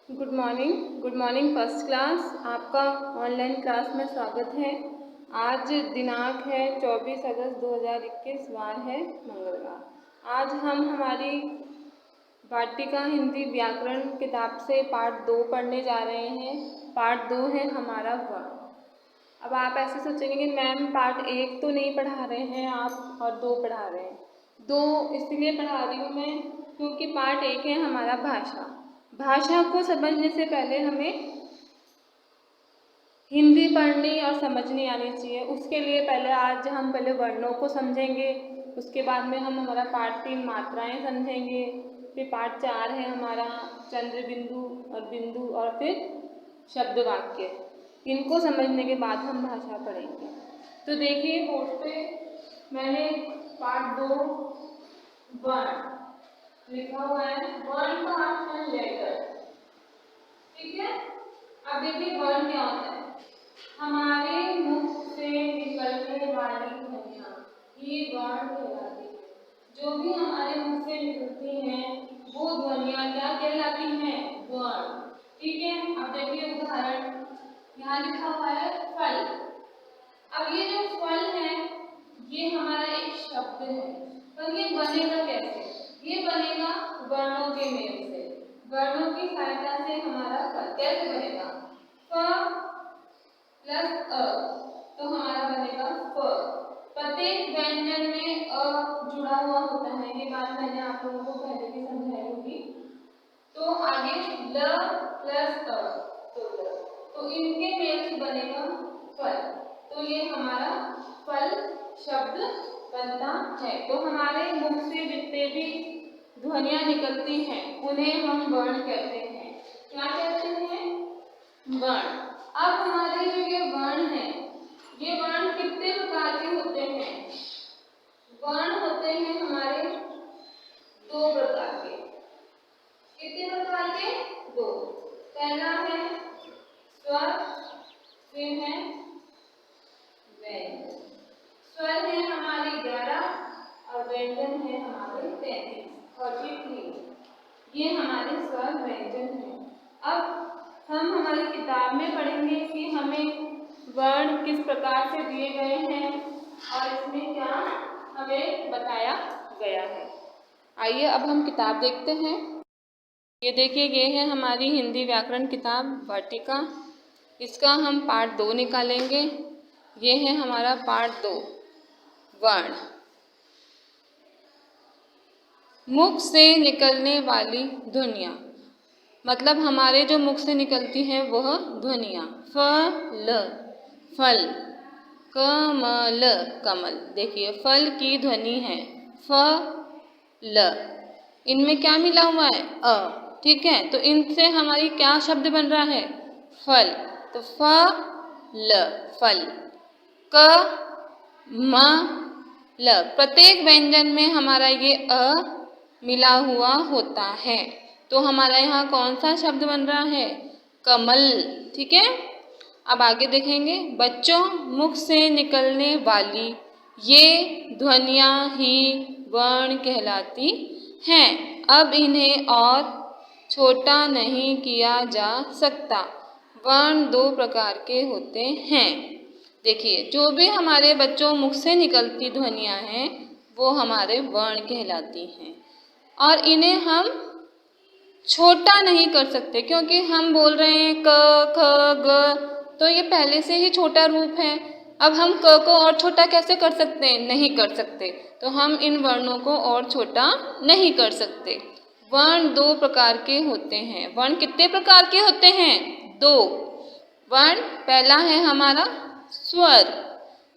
Good morning first class. आपका online class में स्वागत है। आज दिनांक है 24 अगस्त 2021, वार है मंगलवार। आज हम हमारी वाटिका हिंदी व्याकरण किताब से पार्ट 2 पढ़ने जा रहे हैं। पार्ट 2 है हमारा वर्ण। अब आप ऐसे सोचेंगे कि मैम पार्ट 1 तो नहीं पढ़ा रहे हैं आप और 2 पढ़ा रहे हैं। 2 इसलिए पढ़ा रही हूँ मैं क्योंकि पार्ट 1 है हमारा भाषा। भाषा को समझने से पहले हमें हिंदी पढ़नी और समझनी आनी चाहिए। उसके लिए आज हम पहले वर्णों को समझेंगे, उसके बाद में हम हमारा पार्ट 3 मात्राएं समझेंगे, फिर पार्ट 4 है हमारा चंद्र बिंदु और बिंदु और फिर शब्द वाक्य। इनको समझने के बाद हम भाषा पढ़ेंगे। तो देखिए बोर्ड पे मैंने पार्ट 2 वर्ण लिखा हुआ है। वर्ण का अर्थ है लेटर, ठीक है। अब देखिए वर्ण क्या होता है। हमारे मुख से निकलने वाली ध्वनियाँ ये वर्ण कहलाती है। जो भी हमारे मुख से निकलती हैं वो ध्वनियाँ क्या कहलाती हैं? वर्ण, ठीक है। अब देखिए उदाहरण यहाँ लिखा हुआ है फल। अब ये जो फल है ये हमारा एक शब्द है, पर ये बनेगा कैसे? ये बनेगा वर्णों के मेल से। वर्णों की सहायता से हमारा फल कैसे बनेगा? फ प्लस अ, तो हमारा बनेगा फ। प्रत्येक व्यंजन में अ जुड़ा हुआ होता है, ये बात मैंने आप लोगों को पहले भी समझाई होगी। तो आगे ल प्लस अ, तो ल, तो इनके मेल से बनेगा फल। तो ये हमारा फल शब्द बनता है। तो हमारे मुख से जितने भी ध्वनियाँ निकलती हैं उन्हें हम वर्ण कहते हैं। क्या कहते हैं? वर्ण। अब हमारे जो ये वर्ण है, ये वर्ण कितने प्रकार के होते हैं? वर्ण होते हैं हमारे 2 प्रकार के। कितने प्रकार के? 2। पहला है स्वर, फिर है व्यंजन। स्वर है हमारे 11 और व्यंजन है हमारे 33 और 3। ये हमारे स्वर व्यंजन है। अब हम हमारी किताब में पढ़ेंगे कि हमें वर्ण किस प्रकार से दिए गए हैं और इसमें क्या हमें बताया गया है। आइए अब हम किताब देखते हैं। ये देखिए ये है हमारी हिंदी व्याकरण किताब वाटिका। इसका हम पार्ट 2 निकालेंगे। ये है हमारा पार्ट 2 वर्ण। मुख से निकलने वाली ध्वनियाँ, मतलब हमारे जो मुख से निकलती हैं वह ध्वनियाँ। फल फल, कमल कमल। देखिए फल की ध्वनि है फल, इनमें क्या मिला हुआ है? अ, ठीक है। तो इनसे हमारी क्या शब्द बन रहा है? फल। तो फल फल। क म ल, प्रत्येक व्यंजन में हमारा ये अ मिला हुआ होता है। तो हमारा यहाँ कौन सा शब्द बन रहा है? कमल, ठीक है। अब आगे देखेंगे। बच्चों, मुख से निकलने वाली ये ध्वनियाँ ही वर्ण कहलाती हैं। अब इन्हें और छोटा नहीं किया जा सकता। वर्ण 2 प्रकार के होते हैं। देखिए जो भी हमारे बच्चों मुख से निकलती ध्वनियाँ हैं वो हमारे वर्ण कहलाती हैं और इन्हें हम छोटा नहीं कर सकते, क्योंकि हम बोल रहे हैं क ख ग, तो ये पहले से ही छोटा रूप है। अब हम क को और छोटा कैसे कर सकते हैं? नहीं कर सकते। तो हम इन वर्णों को और छोटा नहीं कर सकते। वर्ण 2 प्रकार के होते हैं। वर्ण कितने प्रकार के होते हैं? 2 वर्ण। पहला है हमारा स्वर,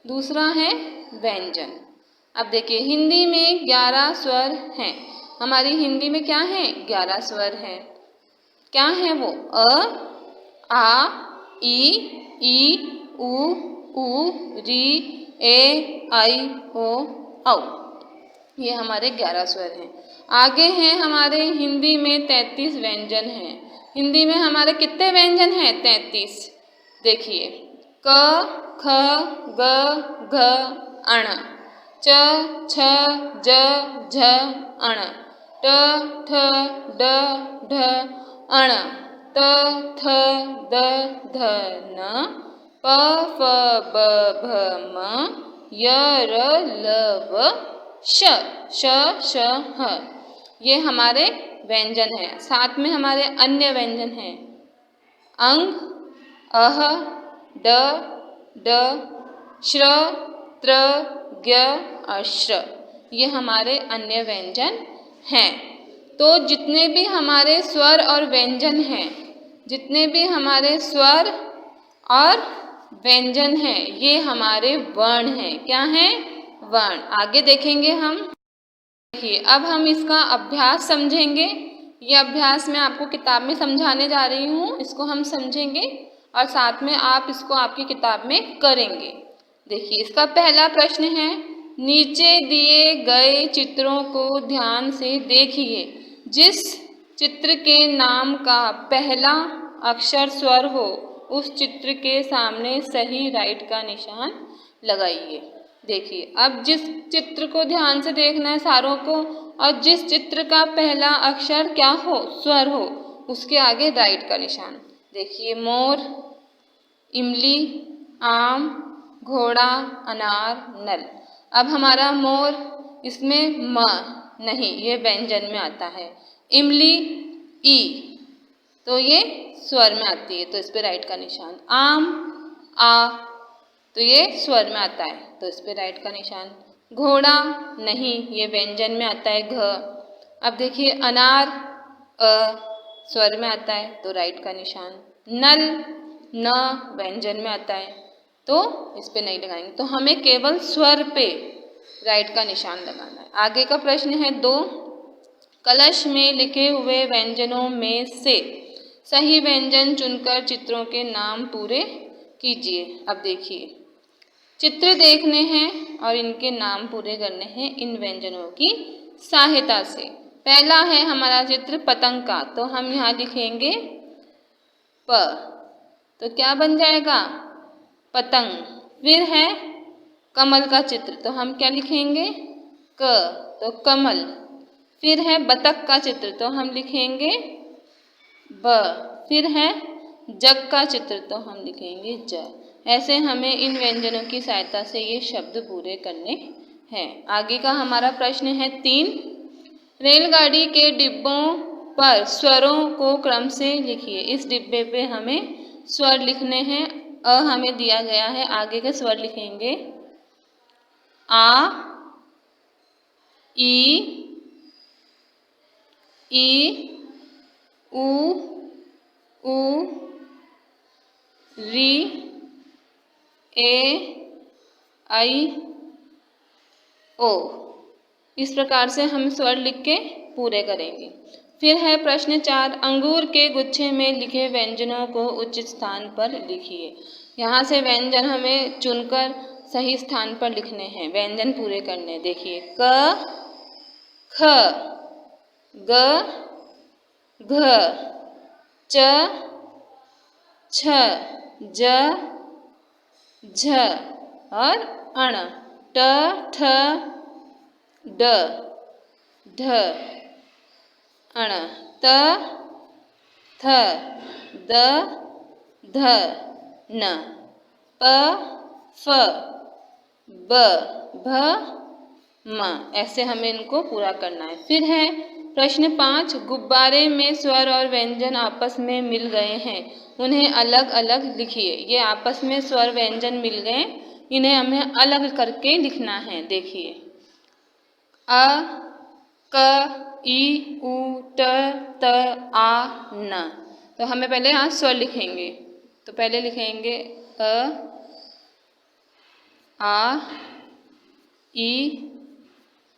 दूसरा है व्यंजन। अब देखिए हिंदी में 11 स्वर हैं। हमारी हिंदी में क्या है? 11 स्वर हैं। क्या है वो? अ, आ, ई, उ, री, ए, आई, ओ, औ। ये हमारे 11 स्वर हैं। आगे हैं हमारे हिंदी में 33 व्यंजन हैं। हिंदी में हमारे कितने व्यंजन हैं? 33। देखिए क, ख, ग, घ, अण, च, छ, ज, झ, अण, ट, ठ, ड, ढ, अण, त थ द ध न प फ ब भ म य र ल व श श ह। ये हमारे व्यंजन हैं। साथ में हमारे अन्य व्यंजन हैं अंग, अह, ड, ड, श्र, त्र, ज्ञ और श्र। ये हमारे अन्य व्यंजन हैं। तो जितने भी हमारे स्वर और व्यंजन हैं, जितने भी हमारे स्वर और व्यंजन हैं, ये हमारे वर्ण हैं। क्या हैं? वर्ण। आगे देखेंगे हम। देखिए, अब हम इसका अभ्यास समझेंगे। ये अभ्यास मैं आपको किताब में समझाने जा रही हूँ, इसको हम समझेंगे और साथ में आप इसको आपकी किताब में करेंगे। देखिए, इसका पहला प्रश्न है, नीचे दिए गए चित्रों को ध्यान से देखिए। जिस चित्र के नाम का पहला अक्षर स्वर हो, उस चित्र के सामने सही राइट का निशान लगाइए। देखिए, अब जिस चित्र को ध्यान से देखना है सारों को, और जिस चित्र का पहला अक्षर क्या हो, स्वर हो, उसके आगे राइट का निशान। देखिए, मोर, इमली, आम, घोड़ा, अनार, नल। अब हमारा मोर, इसमें म नहीं, ये व्यंजन में आता है। इमली, ई, तो ये स्वर में आती है, तो इस पे राइट का निशान। आम, आ, तो ये स्वर में आता है, तो इस पे राइट का निशान। घोड़ा नहीं, ये व्यंजन में आता है, घ। अब देखिए, अनार, अ, स्वर में आता है, तो राइट का निशान। नल, न, व्यंजन में आता है, तो इस पे नहीं लगाएंगे। तो हमें केवल स्वर पे राइट का निशान लगाना है। आगे का प्रश्न है 2, कलश में लिखे हुए व्यंजनों में से सही व्यंजन चुनकर चित्रों के नाम पूरे कीजिए। अब देखिए, चित्र देखने हैं और इनके नाम पूरे करने हैं इन व्यंजनों की सहायता से। पहला है हमारा चित्र पतंग का, तो हम यहाँ लिखेंगे प, तो क्या बन जाएगा? पतंग। फिर है कमल का चित्र, तो हम क्या लिखेंगे? क, तो कमल। फिर है बतख का चित्र, तो हम लिखेंगे ब। फिर है जग का चित्र, तो हम लिखेंगे ज। ऐसे हमें इन व्यंजनों की सहायता से ये शब्द पूरे करने हैं। आगे का हमारा प्रश्न है 3, रेलगाड़ी के डिब्बों पर स्वरों को क्रम से लिखिए। इस डिब्बे पे हमें स्वर लिखने हैं। अ हमें दिया गया है, आगे के स्वर लिखेंगे आ, ई, उ, री, ए, आई, ओ। इस प्रकार से हम स्वर लिख के पूरे करेंगे। फिर है प्रश्न 4, अंगूर के गुच्छे में लिखे व्यंजनों को उचित स्थान पर लिखिए। यहाँ से व्यंजन हमें चुनकर सही स्थान पर लिखने हैं, व्यंजन पूरे करने। देखिए, क, ख, ग, घ, च, छ, ज, झ और अण। ट, ठ, ड, ढ, अण। त, थ, द, ध, न। प, फ, ब, भ, म। ऐसे हमें इनको पूरा करना है। फिर है प्रश्न 5, गुब्बारे में स्वर और व्यंजन आपस में मिल गए हैं, उन्हें अलग अलग लिखिए। ये आपस में स्वर व्यंजन मिल गए, इन्हें हमें अलग करके लिखना है। देखिए, अ, क, ई, उ, ट, त, आ, न। तो हमें पहले यहाँ स्वर लिखेंगे, तो पहले लिखेंगे अ, आ, ई,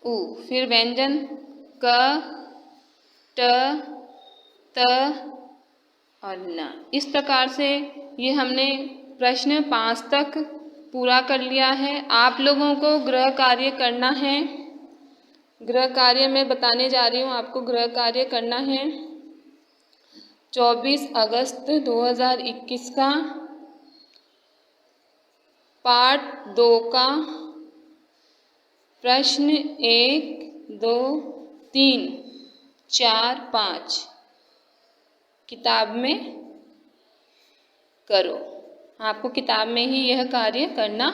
उ। फिर व्यंजन क, ट, त और न। इस प्रकार से ये हमने प्रश्न 5 तक पूरा कर लिया है। आप लोगों को गृह कार्य करना है। गृह कार्य मैं बताने जा रही हूँ, आपको गृह कार्य करना है 24 अगस्त 2021 का पार्ट 2 का प्रश्न 1, 2, 3, 4, 5 किताब में करो। आपको किताब में ही यह कार्य करना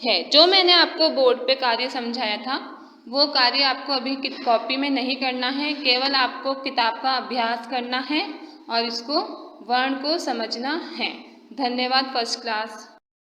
है। जो मैंने आपको बोर्ड पे कार्य समझाया था वो कार्य आपको अभी कॉपी में नहीं करना है, केवल आपको किताब का अभ्यास करना है और इसको वर्ण को समझना है। धन्यवाद फर्स्ट क्लास।